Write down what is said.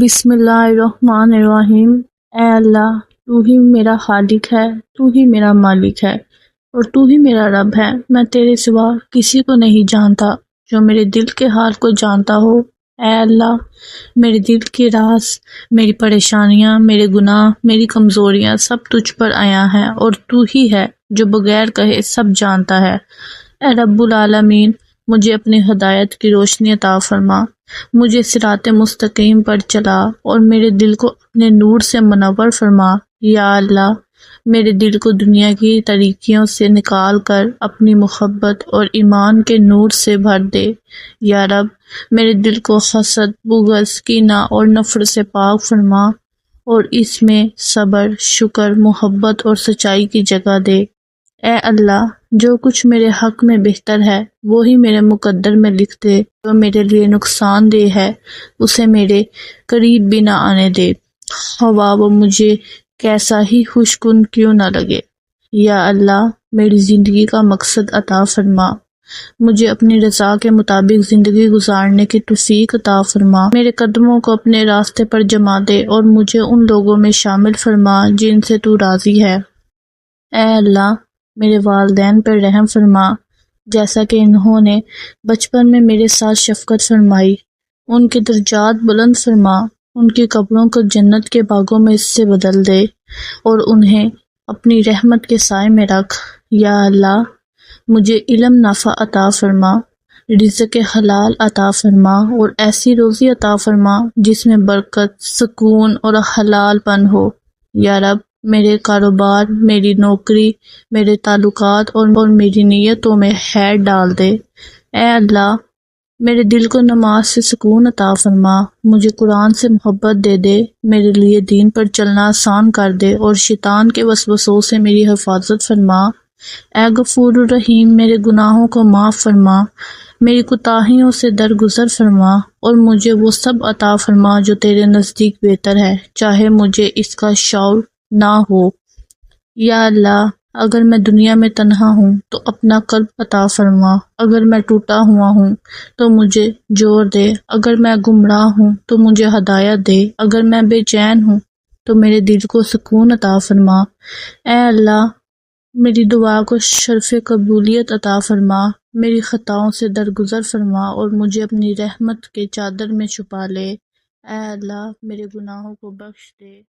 بسم اللہ الرحمن الرحیم۔ اے اللہ، تو ہی میرا خالق ہے، تو ہی میرا مالک ہے اور تو ہی میرا رب ہے۔ میں تیرے سوا کسی کو نہیں جانتا جو میرے دل کے حال کو جانتا ہو۔ اے اللہ، میرے دل کے راز، میری پریشانیاں، میرے گناہ، میری کمزوریاں سب تجھ پر آیا ہیں اور تو ہی ہے جو بغیر کہے سب جانتا ہے۔ اے رب العالمین، مجھے اپنی ہدایت کی روشنی عطا فرما، مجھے صراط مستقیم پر چلا اور میرے دل کو اپنے نور سے منور فرما۔ یا اللہ، میرے دل کو دنیا کی طریقیوں سے نکال کر اپنی محبت اور ایمان کے نور سے بھر دے۔ یا رب، میرے دل کو حسد، بغض، کینہ اور نفرت سے پاک فرما اور اس میں صبر، شکر، محبت اور سچائی کی جگہ دے۔ اے اللہ، جو کچھ میرے حق میں بہتر ہے وہی میرے مقدر میں لکھ دے، جو میرے لیے نقصان دہ ہے اسے میرے قریب بھی نہ آنے دے، ہوا وہ مجھے کیسا ہی خوشگن کیوں نہ لگے۔ یا اللہ، میری زندگی کا مقصد عطا فرما، مجھے اپنی رضا کے مطابق زندگی گزارنے کی توفیق عطا فرما، میرے قدموں کو اپنے راستے پر جما دے اور مجھے ان لوگوں میں شامل فرما جن سے تو راضی ہے۔ اے اللہ، میرے والدین پر رحم فرما، جیسا کہ انہوں نے بچپن میں میرے ساتھ شفقت فرمائی۔ ان کے درجات بلند فرما، ان کی قبروں کو جنت کے باغوں میں اس سے بدل دے اور انہیں اپنی رحمت کے سائے میں رکھ۔ یا اللہ، مجھے علم نافع عطا فرما، رزق حلال عطا فرما اور ایسی روزی عطا فرما جس میں برکت، سکون اور حلال پن ہو۔ یا رب، میرے کاروبار، میری نوکری، میرے تعلقات اور میری نیتوں میں خیر ڈال دے۔ اے اللہ، میرے دل کو نماز سے سکون عطا فرما، مجھے قرآن سے محبت دے دے، میرے لیے دین پر چلنا آسان کر دے اور شیطان کے وسوسوں سے میری حفاظت فرما۔ اے غفور الرحیم، میرے گناہوں کو معاف فرما، میری کوتاہیوں سے درگزر فرما اور مجھے وہ سب عطا فرما جو تیرے نزدیک بہتر ہے، چاہے مجھے اس کا شعور نہ ہو۔ یا اللہ، اگر میں دنیا میں تنہا ہوں تو اپنا قلب عطا فرما، اگر میں ٹوٹا ہوا ہوں تو مجھے جوڑ دے، اگر میں گمراہ ہوں تو مجھے ہدایت دے، اگر میں بے چین ہوں تو میرے دل کو سکون عطا فرما۔ اے اللہ، میری دعا کو شرف قبولیت عطا فرما، میری خطاؤں سے درگزر فرما اور مجھے اپنی رحمت کے چادر میں چھپا لے۔ اے اللہ، میرے گناہوں کو بخش دے۔